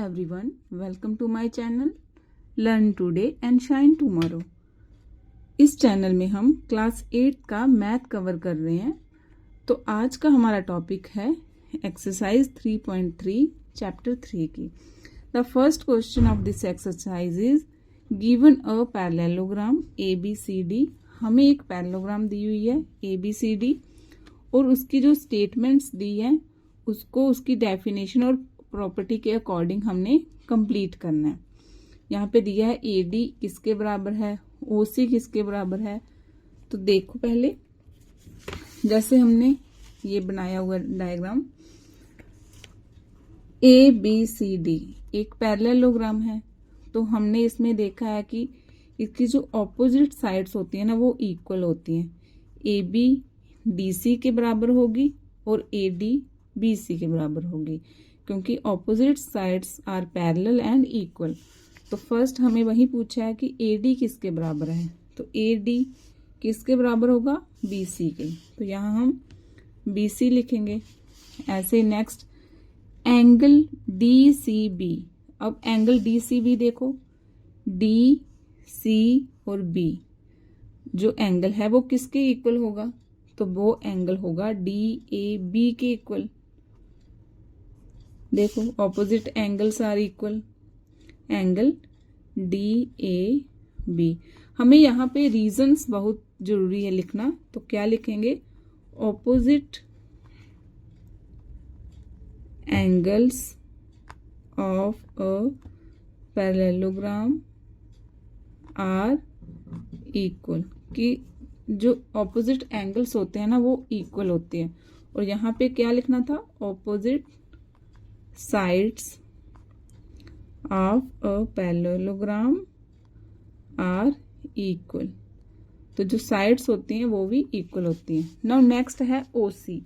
everyone, welcome to my channel Learn Today and Shine Tomorrow। इस channel में हम class 8 का मैथ कवर कर रहे हैं। तो आज का हमारा टॉपिक है एक्सरसाइज 3.3 चैप्टर 3 की। The first question of this exercise is given a parallelogram ABCD। हमें एक पैरेललोग्राम दी हुई है ABCD और उसकी जो स्टेटमेंट्स दी है उसको उसकी डेफिनेशन और प्रॉपर्टी के अकॉर्डिंग हमने कंप्लीट करना है। यहाँ पे दिया है AD किसके बराबर है, OC किसके बराबर है। तो देखो पहले जैसे हमने ये बनाया हुआ डायग्राम ABCD एक पैरेललोग्राम है। तो हमने इसमें देखा है कि इसकी जो ऑपोजिट साइड्स होती है ना वो इक्वल होती हैं। AB DC के बराबर होगी और AD BC के बराबर होगी क्योंकि opposite sides are parallel and equal. तो फर्स्ट हमें वही पूछा है कि AD किसके बराबर है। तो AD किसके बराबर होगा, BC के। तो यहाँ हम BC लिखेंगे। ऐसे नेक्स्ट एंगल DCB। अब एंगल DCB देखो, DC और B जो एंगल है वो किसके इक्वल होगा, तो वो एंगल होगा DAB के इक्वल। देखो opposite angles are equal, angle DAB। हमें यहाँ पे रीजंस बहुत जरूरी है लिखना। तो क्या लिखेंगे, opposite angles of a parallelogram are equal, कि जो ऑपोजिट एंगल्स होते हैं ना वो इक्वल होते हैं। और यहाँ पे क्या लिखना था, opposite sides of a parallelogram are equal. तो जो साइड्स होती हैं वो भी इक्वल होती हैं। नाउ नेक्स्ट है OC।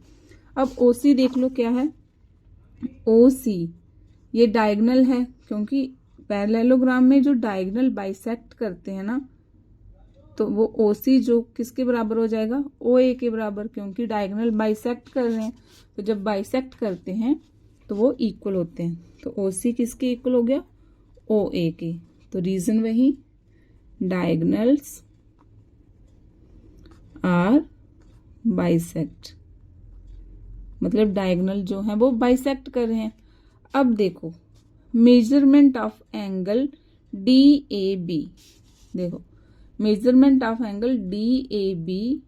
अब OC देख लो क्या है, OC ये डायगोनल है क्योंकि पैरेललोग्राम में जो डायगोनल बाइसेक्ट करते हैं ना तो वो OC जो किसके बराबर हो जाएगा, OA के बराबर, क्योंकि डायगोनल बाइसेक्ट कर रहे हैं। तो जब बाइसेक्ट करते हैं तो वो इक्वल होते हैं। तो OC किसके इक्वल हो गया, OA के। तो रीजन वही, डायगोनल्स आर बाइसेक्ट, मतलब डायगोनल जो है वो बाइसेक्ट कर रहे हैं। अब देखो मेजरमेंट ऑफ एंगल DAB, देखो measurement of angle DAB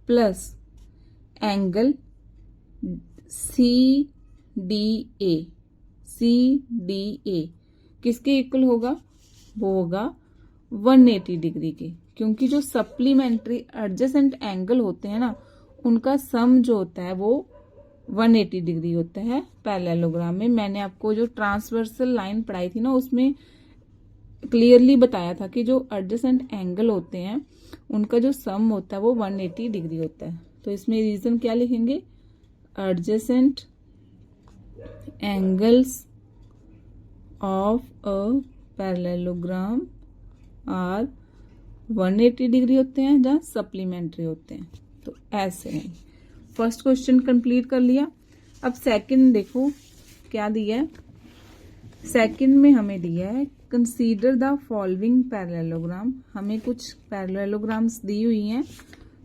plus angle CDA किसके इक्वल होगा, वो होगा 180 डिग्री के। क्योंकि जो सप्लीमेंट्री एडजेसेंट एंगल होते हैं ना उनका सम जो होता है वो 180 डिग्री होता है पैरेललोग्राम में। मैंने आपको जो ट्रांसवर्सल लाइन पढ़ाई थी ना उसमें क्लियरली बताया था कि जो एडजेसेंट एंगल होते हैं उनका जो सम होता है वो 180 डिग्री होता है। तो इसमें रीजन क्या लिखेंगे, adjacent angles of a parallelogram are 180 degree होते हैं जहाँ सप्लीमेंट्री होते हैं। तो ऐसे है। फर्स्ट क्वेश्चन कंप्लीट कर लिया। अब सेकंड देखो क्या दिया है। सेकंड में हमें दिया है कंसीडर द फॉलोइंग पैरेललोग्राम। हमें कुछ पैरेललोग्राम्स दी हुई हैं।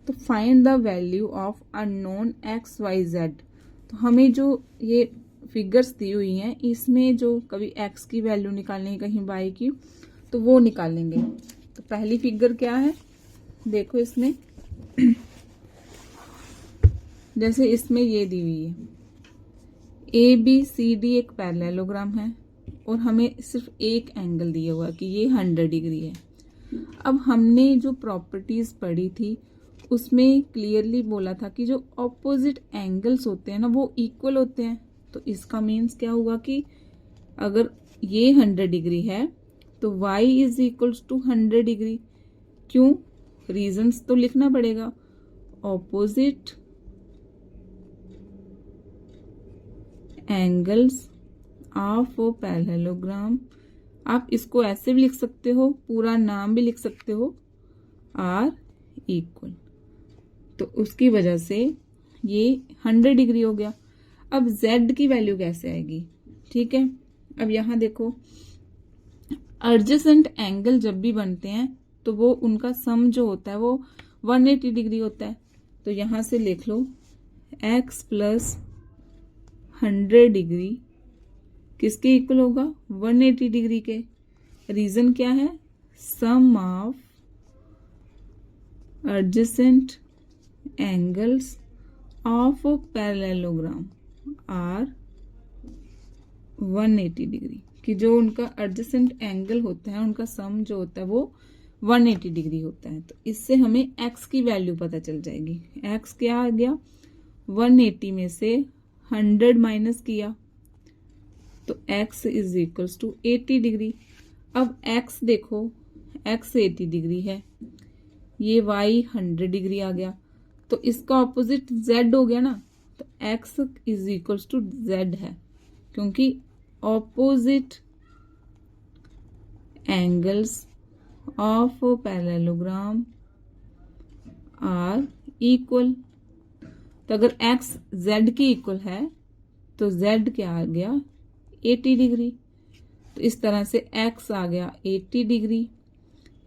तो find the value of unknown XYZ। तो हमें जो ये फिगर्स दी हुई हैं इसमें जो कभी X की वैल्यू निकालनी है कहीं Y की तो वो निकालेंगे। तो पहली फिगर क्या है, देखो इसमें जैसे इसमें ये दी हुई है ABCD एक पैरेललोग्राम है और हमें सिर्फ एक एंगल दिया हुआ कि ये 100 डिग्री है। अब हमने जो प्रॉपर्टीज पढ़ी थी उसमें क्लियरली बोला था कि जो ऑपोजिट एंगल्स होते हैं ना वो इक्वल होते हैं। तो इसका मीन्स क्या हुआ कि अगर ये 100 डिग्री है तो y is equals to 100 degree. क्यों, रीजंस तो लिखना पड़ेगा। Opposite angles of a parallelogram, आप इसको ऐसे भी लिख सकते हो, पूरा नाम भी लिख सकते हो, आर इक्वल। तो उसकी वजह से ये 100 डिग्री हो गया। अब Z की वैल्यू कैसे आएगी, ठीक है। अब यहाँ देखो, एडजेसेंट एंगल जब भी बनते हैं तो वो उनका सम जो होता है वो 180 डिग्री होता है। तो यहाँ से लिख लो x प्लस 100 डिग्री किसके इक्वल होगा, 180 डिग्री के। रीजन क्या है, sum of adjacent angles of parallelogram are 180 degree, कि जो उनका एडजेसेंट एंगल होता है उनका सम जो होता है वो 180 डिग्री होता है। तो इससे हमें x की वैल्यू पता चल जाएगी। x क्या आ गया, 180 में से 100 माइनस किया तो x is equals to 80 degree. अब x देखो, x 80 डिग्री है, ये y 100 डिग्री आ गया, तो इसका ऑपोजिट z हो गया ना, तो x is equals to z है, क्योंकि opposite angles of parallelogram are equal. तो अगर x z के इक्वल है तो z क्या आ गया, 80 डिग्री। तो इस तरह से x आ गया 80 डिग्री,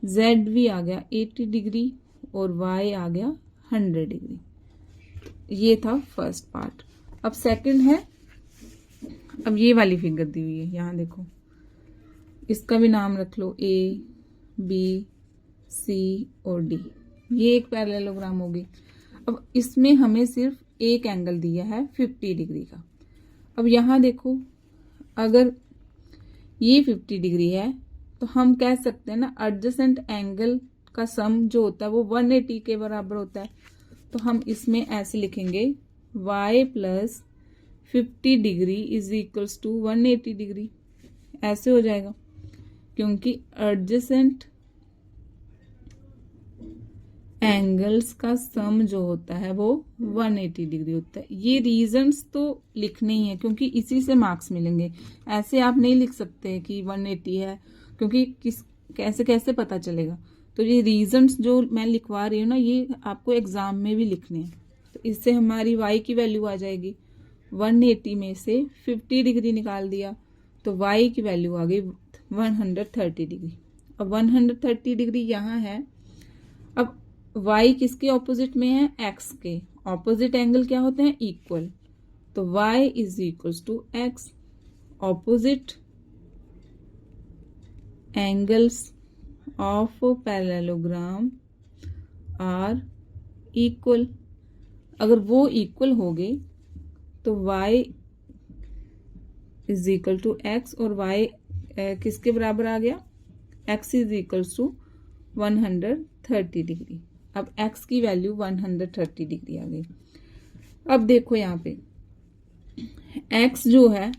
z भी आ गया 80 डिग्री और y आ गया 100 डिग्री। ये था फर्स्ट पार्ट। अब सेकंड है, अब ये वाली फिगर दी हुई है, यहाँ देखो, इसका भी नाम रख लो A B C और D। ये एक पैरेललोग्राम होगी। अब इसमें हमें सिर्फ एक एंगल दिया है 50 डिग्री का। अब यहाँ देखो, अगर ये 50 डिग्री है तो हम कह सकते हैं ना एडजेसेंट एंगल का सम जो होता है वो 180 के बराबर होता है। तो हम इसमें ऐसे लिखेंगे y plus 50 degree is equals to 180 degree, ऐसे हो जाएगा, क्योंकि एडजेसेंट एंगल्स का सम जो होता है वो 180 डिग्री होता है। ये रीजंस तो लिखने ही है क्योंकि इसी से मार्क्स मिलेंगे। ऐसे आप नहीं लिख सकते कि 180 है, क्योंकि कैसे कैसे पता चलेगा। तो ये रीजंस जो मैं लिखवा रही हूँ ना, ये आपको एग्जाम में भी लिखने हैं। तो इससे हमारी y की वैल्यू आ जाएगी, 180 में से 50 डिग्री निकाल दिया तो y की वैल्यू आ गई 130 डिग्री। अब 130 डिग्री यहाँ है। अब y किसके ऑपोजिट में है, x के। ऑपोजिट एंगल क्या होते हैं, इक्वल। तो y is equals to x। Opposite angles of parallelogram are equal. अगर वो इक्वल हो गए तो y is equal to x और y किसके बराबर आ गया, x is equals to 130 degree. अब x की वैल्यू 130 डिग्री आ गई। अब देखो यहाँ पे x जो है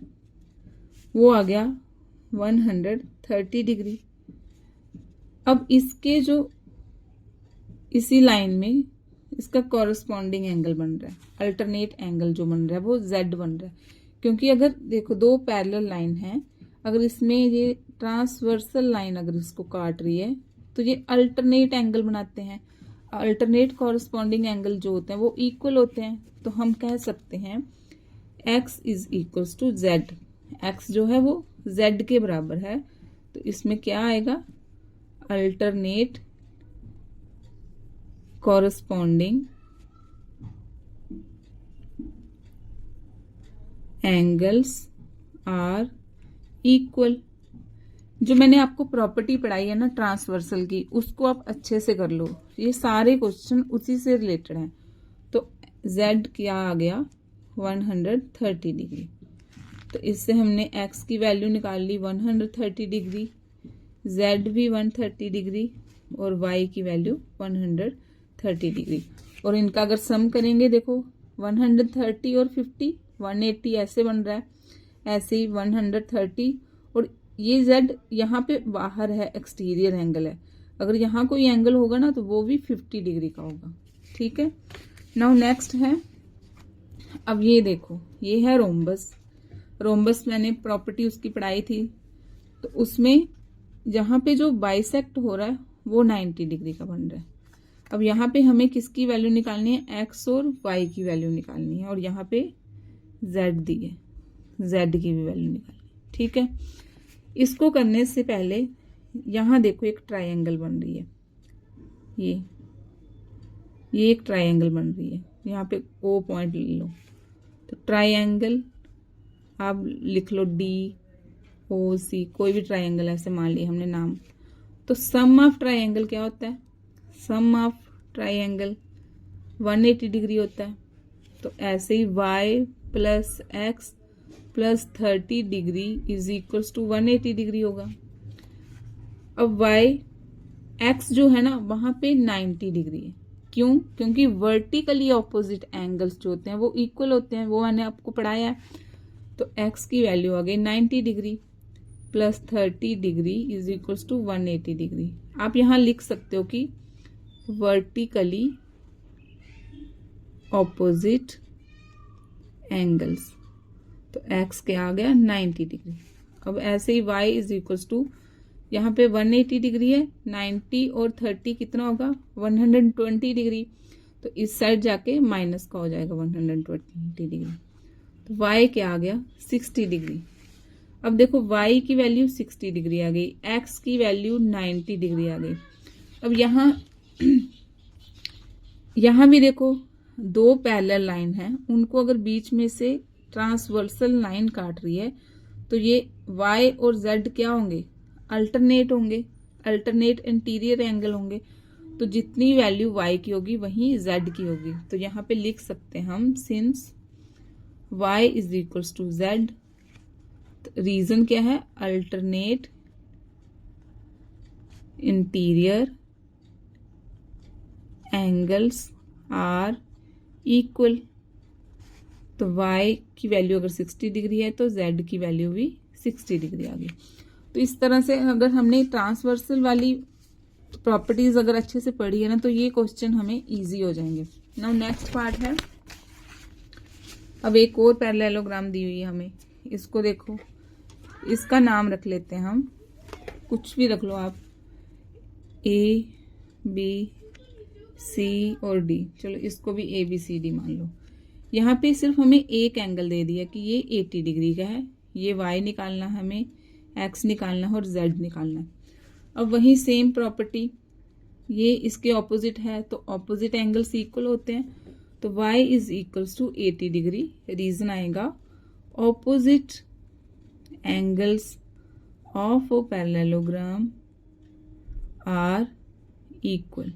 वो आ गया 130 डिग्री। अब इसके जो इसी लाइन में इसका कॉरस्पॉन्डिंग एंगल बन रहा है, अल्टरनेट एंगल जो बन रहा है वो z बन रहा है, क्योंकि अगर देखो दो पैरेलल लाइन है, अगर इसमें ये ट्रांसवर्सल लाइन अगर इसको काट रही है तो ये अल्टरनेट एंगल बनाते हैं। अल्टरनेट कॉरस्पॉन्डिंग एंगल जो होते हैं वो इक्वल होते हैं। तो हम कह सकते हैं x is equals to z। x जो है वो z के बराबर है, तो इसमें क्या आएगा, alternate corresponding angles are equal. जो मैंने आपको प्रॉपर्टी पढ़ाई है ना ट्रांसवर्सल की, उसको आप अच्छे से कर लो, ये सारे क्वेश्चन उसी से रिलेटेड हैं। तो z क्या आ गया 130 डिग्री। तो इससे हमने x की वैल्यू निकाल ली 130 डिग्री, z भी 130 डिग्री और y की वैल्यू 130 डिग्री। और इनका अगर सम करेंगे, देखो 130 और 50 180 ऐसे बन रहा है, ऐसे ही 130 और ये z यहाँ पे बाहर है, एक्सटीरियर एंगल है। अगर यहाँ कोई एंगल होगा ना तो वो भी 50 डिग्री का होगा। ठीक है, नाउ नेक्स्ट है, अब ये देखो, ये है रोम्बस। रोम्बस मैंने प्रॉपर्टी उसकी पढ़ाई थी, तो उसमें जहाँ पे जो बाइसेक्ट हो रहा है वो 90 डिग्री का बन रहा है। अब यहाँ पे हमें किसकी वैल्यू निकालनी है, x और y की वैल्यू निकालनी है, और यहाँ पे z दी है, z की भी वैल्यू निकालनी है। ठीक है। इसको करने से पहले यहाँ देखो एक ट्रायंगल बन रही है, ये एक ट्रायंगल बन रही है, यहाँ पे ओ पॉइंट ले लो। तो ट्रायंगल आप लिख लो DOC, कोई भी ट्रायंगल ऐसे मान लिया हमने नाम। तो सम ऑफ ट्रायंगल क्या होता है? सम ऑफ ट्रायंगल 180 डिग्री होता है। तो ऐसे ही y plus x plus 30 degree is equals to 180 degree होगा। अब x जो है ना वहां पे 90 डिग्री है। क्यों? क्योंकि वर्टिकली ऑपोजिट एंगल्स जो होते हैं वो इक्वल होते हैं, वो मैंने आपको पढ़ाया है। तो x की वैल्यू आ गई 90 degree plus 30 degree is equals to 180 degree. आप यहां लिख सकते हो कि वर्टिकली ऑपोजिट एंगल्स। तो x क्या आ गया 90 डिग्री। अब ऐसे ही y इज इक्वल्स टू, यहाँ पे 180 डिग्री है, 90 और 30 कितना होगा 120 डिग्री। तो इस साइड जाके माइनस का हो जाएगा 120 डिग्री। तो y क्या आ गया 60 डिग्री। अब देखो y की वैल्यू 60 डिग्री आ गई, x की वैल्यू 90 डिग्री आ गई। अब यहाँ भी देखो दो पैरेलल लाइन है, उनको अगर बीच में से ट्रांसवर्सल लाइन काट रही है तो ये y और z क्या होंगे? अल्टरनेट होंगे, अल्टरनेट इंटीरियर एंगल होंगे। तो जितनी वैल्यू y की होगी वही z की होगी। तो यहाँ पे लिख सकते हैं हम since y is equals to z। Reason क्या है? Alternate interior angles are equal. तो y की वैल्यू अगर 60 डिग्री है तो z की वैल्यू भी 60 डिग्री आ गई। तो इस तरह से अगर हमने ट्रांसवर्सल वाली प्रॉपर्टीज अगर अच्छे से पढ़ी है ना तो ये क्वेश्चन हमें इजी हो जाएंगे। नाउ नेक्स्ट पार्ट है, अब एक और पैरेललोग्राम दी हुई है हमें, इसको देखो, इसका नाम रख लेते हैं हम, कुछ भी रख लो आप, A B C और D। चलो इसको भी ABCD मान लो। यहाँ पे सिर्फ हमें एक एंगल दे दिया कि ये 80 डिग्री का है, ये y निकालना है हमें, x निकालना है और z निकालना है। अब वही सेम प्रॉपर्टी, ये इसके ऑपोजिट है तो ऑपोजिट एंगल्स इक्वल होते हैं। तो y is equals to 80 degree. Reason आएगा opposite angles of a parallelogram are equal,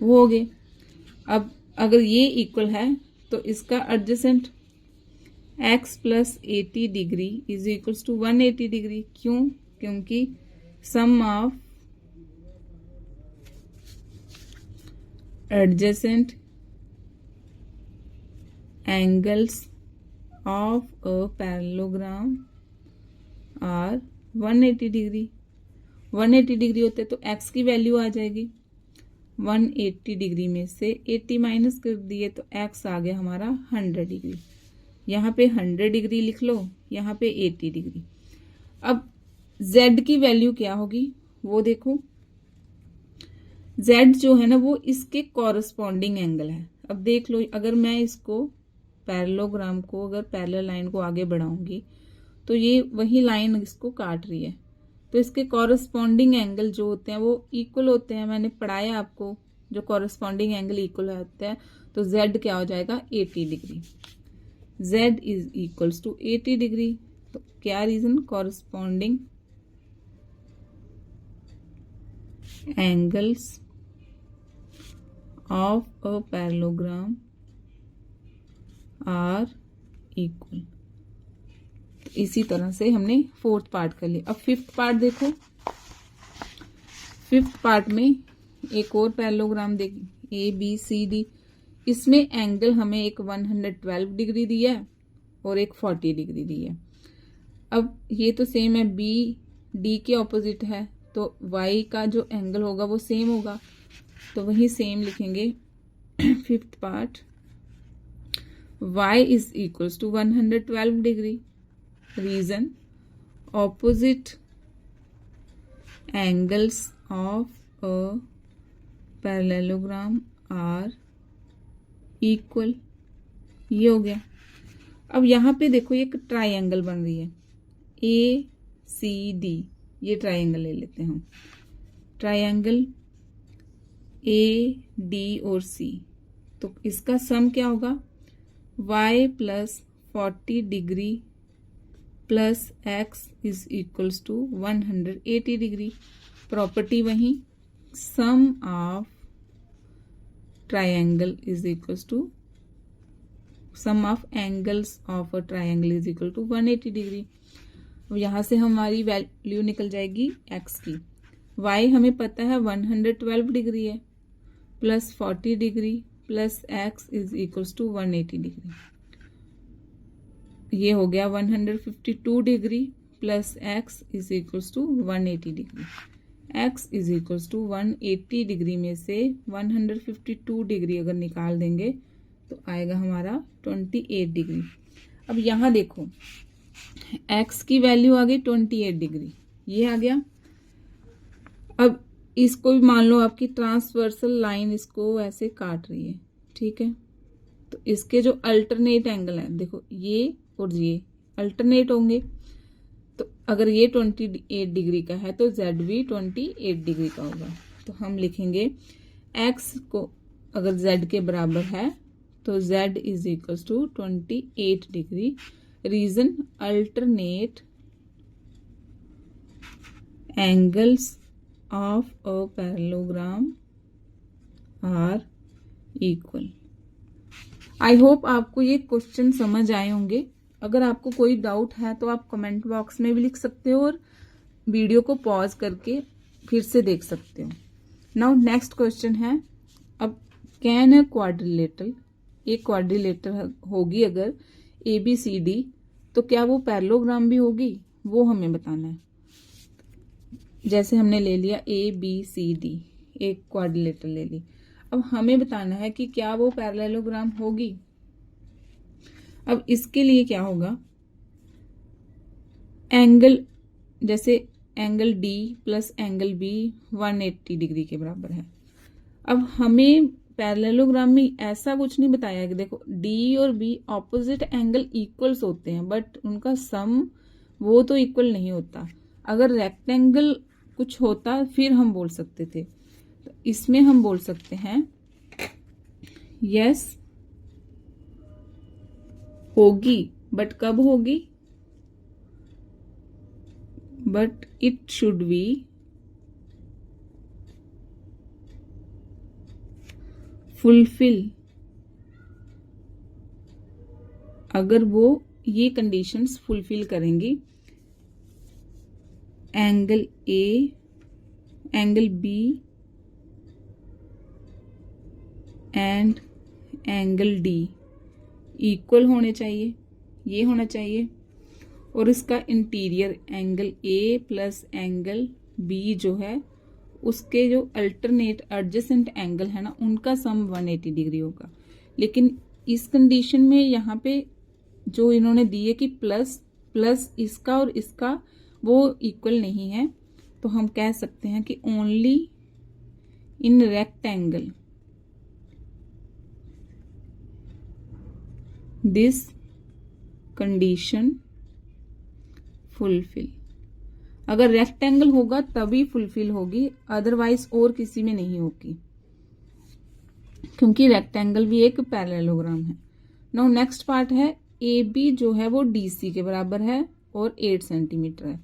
वो हो गए। अब अगर ये इक्वल है तो इसका adjacent x plus 80 degree is equals to 180 degree. क्यों? क्योंकि sum of adjacent angles of a parallelogram are 180 degree. 180 degree होते तो x की वैल्यू आ जाएगी, 180 डिग्री में से 80 माइनस कर दिए तो x आ गया हमारा 100 डिग्री। यहाँ पे 100 डिग्री लिख लो, यहाँ पे 80 डिग्री। अब z की वैल्यू क्या होगी वो देखो, z जो है ना वो इसके कॉरस्पॉन्डिंग एंगल है। अब देख लो, अगर मैं इसको पैरेललोग्राम को, अगर पैरेलल लाइन को आगे बढ़ाऊंगी तो ये वही लाइन इसको काट रही है, तो इसके कॉरस्पॉन्डिंग एंगल जो होते हैं वो इक्वल होते हैं। मैंने पढ़ाया आपको, जो कॉरस्पॉन्डिंग एंगल इक्वल होते हैं तो z क्या हो जाएगा 80 degree. z is equals to 80 degree. तो क्या reason? Corresponding angles of a parallelogram are equal. इसी तरह से हमने फोर्थ पार्ट कर लिया। अब फिफ्थ पार्ट देखो, फिफ्थ पार्ट में एक और पैरेललोग्राम देखिए ABCD। इसमें एंगल हमें एक 112 डिग्री दिया है और एक 40 डिग्री दी है। अब ये तो सेम है, BD के ऑपोजिट है तो y का जो एंगल होगा वो सेम होगा, तो वही सेम लिखेंगे। Fifth part, y is equals to 112 degree. Reason opposite angles of a parallelogram are equal, ये हो गया। अब यहाँ पे देखो एक ट्राइंगल बन रही है, ACD, ये ट्राइंगल ले लेते हैं हम, ट्राइंगल AD और C। तो इसका सम क्या होगा, y plus 40 degree plus x is equals to 180 degree. Property वही, sum of triangle is equals to sum of angles of a triangle is equal to 180 degree. अब यहाँ से हमारी वैल्यू निकल जाएगी x की। y हमें पता है 112 डिग्री है, plus 40 degree plus x is equals to 180 degree. ये हो गया 152 degree plus x is equals to 180 degree. x is equals to 180 degree में से 152 डिग्री अगर निकाल देंगे तो आएगा हमारा 28 डिग्री। अब यहाँ देखो x की वैल्यू आ गई 28 डिग्री, ये आ गया। अब इसको भी मान लो आपकी ट्रांसवर्सल लाइन इसको ऐसे काट रही है, ठीक है। तो इसके जो अल्टरनेट एंगल है, देखो ये और ये अल्टरनेट होंगे। तो अगर ये 28 डिग्री का है तो z भी 28 डिग्री का होगा। तो हम लिखेंगे x को अगर z के बराबर है तो z is equals to 28 degree. Reason, alternate angles of a parallelogram are equal. I hope आपको ये क्वेश्चन समझ आए होंगे। अगर आपको कोई डाउट है तो आप कमेंट बॉक्स में भी लिख सकते हो और वीडियो को पॉज करके फिर से देख सकते हो। नाउ नेक्स्ट क्वेश्चन है, अब कैन अ क्वाड्रिलेटरल, एक क्वाड्रिलेटर होगी अगर ABCD, तो क्या वो पैरेललोग्राम भी होगी, वो हमें बताना है। जैसे हमने ले लिया ABCD, एक क्वाड्रिलेटर ले ली। अब हमें बताना है कि क्या वो पैरेललोग्राम होगी। अब इसके लिए क्या होगा, एंगल, जैसे angle D plus angle B 180 degree के बराबर है। अब हमें पैरेललोग्राम में ऐसा कुछ नहीं बताया कि देखो D और B ऑपोजिट एंगल इक्वल्स होते हैं, बट उनका सम वो तो इक्वल नहीं होता। अगर रेक्टेंगल कुछ होता फिर हम बोल सकते थे। तो इसमें हम बोल सकते हैं यस होगी, बट कब होगी, but it should be fulfil, अगर वो ये कंडीशंस फुलफिल करेंगी, angle A, angle B and angle D equal होने चाहिए, ये होना चाहिए। और इसका interior angle A plus angle B जो है उसके जो अल्टरनेट एडजेसेंट एंगल है ना, उनका सम 180 डिग्री होगा। लेकिन इस कंडीशन में यहाँ पे जो इन्होंने दी है कि प्लस प्लस इसका और इसका वो इक्वल नहीं है, तो हम कह सकते हैं कि only in rectangle this condition fulfil. अगर रेक्टेंगल होगा तभी फुलफिल होगी, अदरवाइज और किसी में नहीं होगी, क्योंकि रेक्टेंगल भी एक पैरेललोग्राम है। नाउ नेक्स्ट पार्ट है, AB जो है वो DC के बराबर है और 8 सेंटीमीटर है।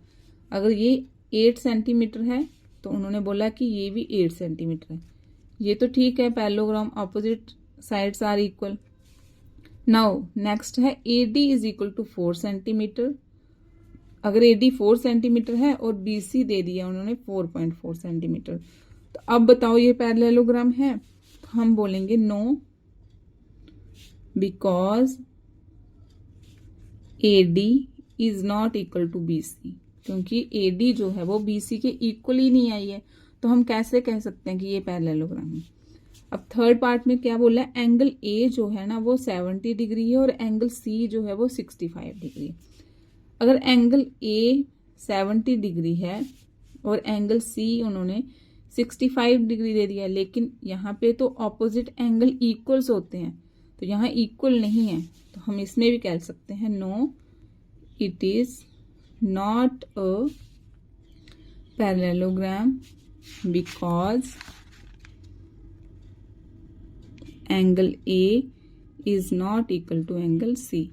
अगर ये 8 सेंटीमीटर है तो उन्होंने बोला कि ये भी 8 सेंटीमीटर है। ये तो ठीक है, parallelogram opposite sides are equal. Now next है AD is equal to 4 centimetre. अगर AD 4 सेंटीमीटर है और BC दे दिया उन्होंने 4.4 सेंटीमीटर, तो अब बताओ ये पैरेललोग्राम है। तो हम बोलेंगे no, because AD is not equal to BC, क्योंकि AD जो है वो BC के इक्वल ही नहीं आई है। तो हम कैसे कह सकते हैं कि ये पैरेललोग्राम है। अब थर्ड पार्ट में क्या बोला है, एंगल A जो है ना वो 70 डिग्री है और एंगल C जो है वो 65 डिग्री। अगर एंगल A 70 डिग्री है और एंगल C उन्होंने 65 डिग्री दे दिया, लेकिन यहाँ पे तो ऑपोजिट एंगल इक्वल्स होते हैं, तो यहाँ इक्वल नहीं है, तो हम इसमें भी कह सकते हैं no it is not a parallelogram because angle A is not equal to angle C।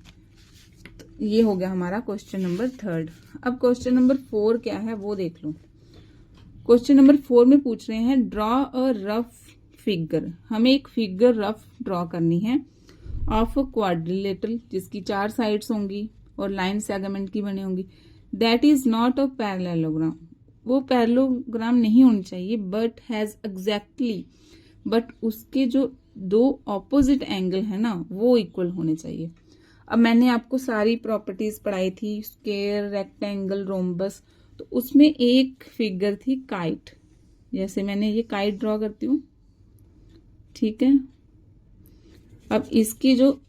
तो ये हो गया हमारा क्वेश्चन नंबर 3। अब क्वेश्चन नंबर 4 क्या है वो देख लो। क्वेश्चन नंबर 4 में पूछ रहे हैं ड्रॉ अ रफ फिगर। हमें एक फिगर रफ ड्रॉ करनी है ऑफ अ क्वाड्रिलेटरल जिसकी 4 साइड्स होंगी और लाइन सेगमेंट की बनी होंगी। That is not a parallelogram. वो पैरेललोग्राम नहीं होनी चाहिए बट हैज एग्जैक्टली, बट उसके जो 2 ऑपोजिट एंगल है ना वो इक्वल होने चाहिए। अब मैंने आपको सारी प्रॉपर्टीज पढ़ाई थी, स्क्वायर, रेक्टेंगल, रोम्बस, तो उसमें एक फिगर थी काइट। जैसे मैंने ये काइट ड्रॉ करती हूँ, ठीक है। अब इसकी जो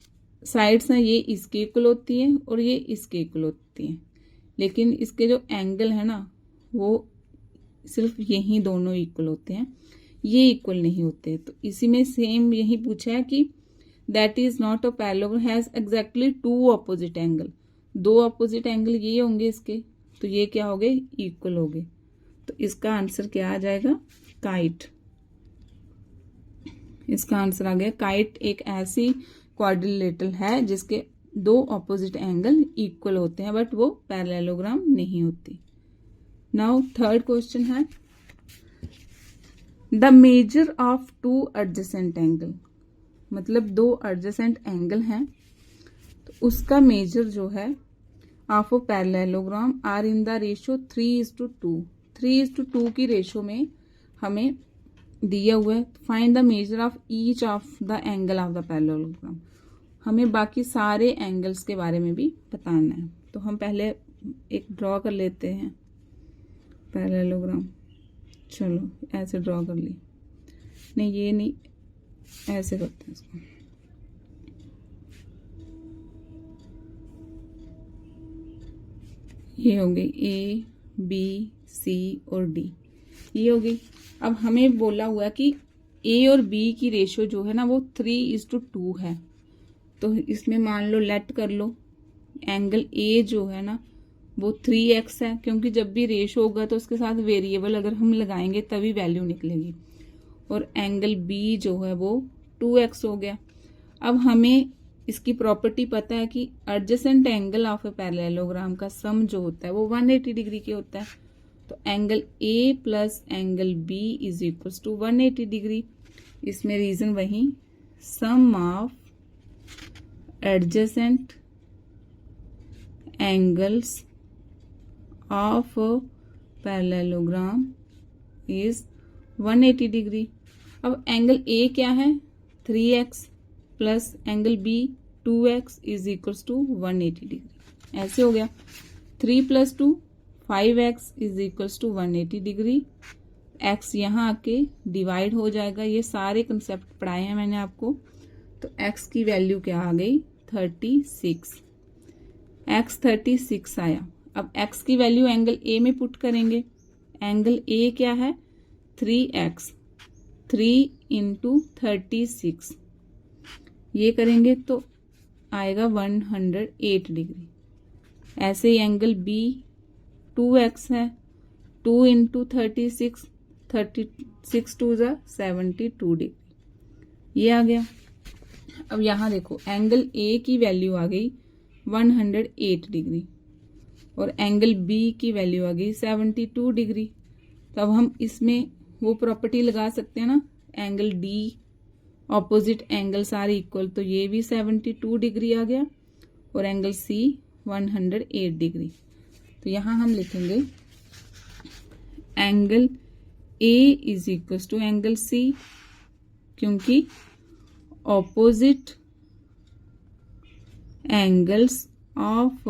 साइड्स हैं ये इसके इक्वल होती हैं और ये इसके इक्वल होती हैं, लेकिन इसके जो एंगल है ना वो सिर्फ यही दोनों इक्वल होते हैं, ये इक्वल नहीं होते। तो इसी में सेम यही पूछा है कि that is not a parallelogram has exactly 2 opposite angle. 2 opposite angle ये होंगे इसके, तो ये क्या हो गए, इक्वल हो गए। तो इसका आंसर क्या आ जाएगा, काइट। इसका आंसर आ गया काइट। एक ऐसी क्वाड्रिलेटरल है जिसके 2 ऑपोजिट एंगल इक्वल होते हैं बट वो पैरेललोग्राम नहीं होती। नाउ थर्ड क्वेश्चन है the measure of 2 adjacent angle. मतलब 2 एडजेसेंट एंगल हैं तो उसका मेजर जो है of a parallelogram are in the ratio 3:2। 3:2 की रेशियो में हमें दिया हुआ है। Find the measure of each of the angle of the parallelogram. हमें बाकी सारे एंगल्स के बारे में भी बताना है। तो हम पहले एक ड्रॉ कर लेते हैं पैरेललोग्राम। चलो ऐसे ड्रॉ कर ली, नहीं ये नहीं, ऐसे करते हैं इसको। ये हो गई A, B, C और D, ये हो गई। अब हमें बोला हुआ कि A और B की रेशियो जो है ना वो 3:2 है। तो इसमें मान लो लेट कर लो एंगल A जो है ना वो 3x है, क्योंकि जब भी रेशियो होगा तो उसके साथ वेरिएबल अगर हम लगाएंगे तभी वैल्यू निकलेगी। और एंगल B जो है वो 2x हो गया। अब हमें इसकी प्रॉपर्टी पता है कि adjacent angle of a parallelogram का सम जो होता है वो 180 डिग्री के होता है। तो angle A plus angle B is equal to 180 degree. इसमें रीजन वही, sum of adjacent angles of a parallelogram is 180 degree. अब एंगल A क्या है, 3x plus angle B 2x is equal to 180 degree. ऐसे हो गया 3 + 2 5x is equal to 180 degree. x यहाँ आके डिवाइड हो जाएगा। ये सारे कंसेप्ट पढ़ाए हैं मैंने आपको। तो x की वैल्यू क्या आ गई, 36। x 36 आया। अब x की वैल्यू एंगल A में पुट करेंगे। एंगल A क्या है, 3x, 3 × 36, ये करेंगे तो आएगा 108 डिग्री। ऐसे ही एंगल B 2x है, 2 × 36, 36 2 = 72 डिग्री, ये आ गया। अब यहाँ देखो एंगल A की वैल्यू आ गई 108 डिग्री और एंगल B की वैल्यू आ गई 72 डिग्री। तो अब हम इसमें वो प्रॉपर्टी लगा सकते हैं ना, angle D opposite angles are equal, तो ये भी 72 डिग्री आ गया और एंगल C 108 डिग्री। तो यहाँ हम लिखेंगे angle A is equal to angle C, क्योंकि opposite angles of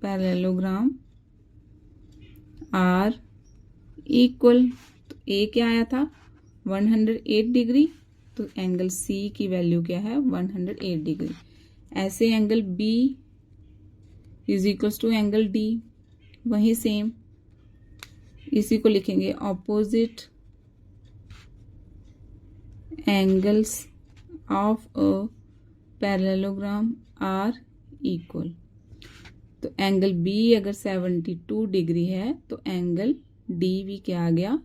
parallelogram are equal. तो A क्या आया था, 108 डिग्री, तो एंगल C की वैल्यू क्या है, 108 डिग्री। ऐसे angle B is equal to angle D, वही सेम इसी को लिखेंगे opposite angles of a parallelogram are equal. तो एंगल बी अगर 72 डिग्री है तो एंगल डी भी क्या आ गया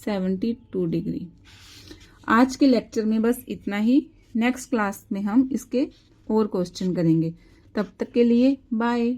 72 डिग्री। आज के लेक्चर में बस इतना ही। नेक्स्ट क्लास में हम इसके और क्वेश्चन करेंगे। तब तक के लिए बाय।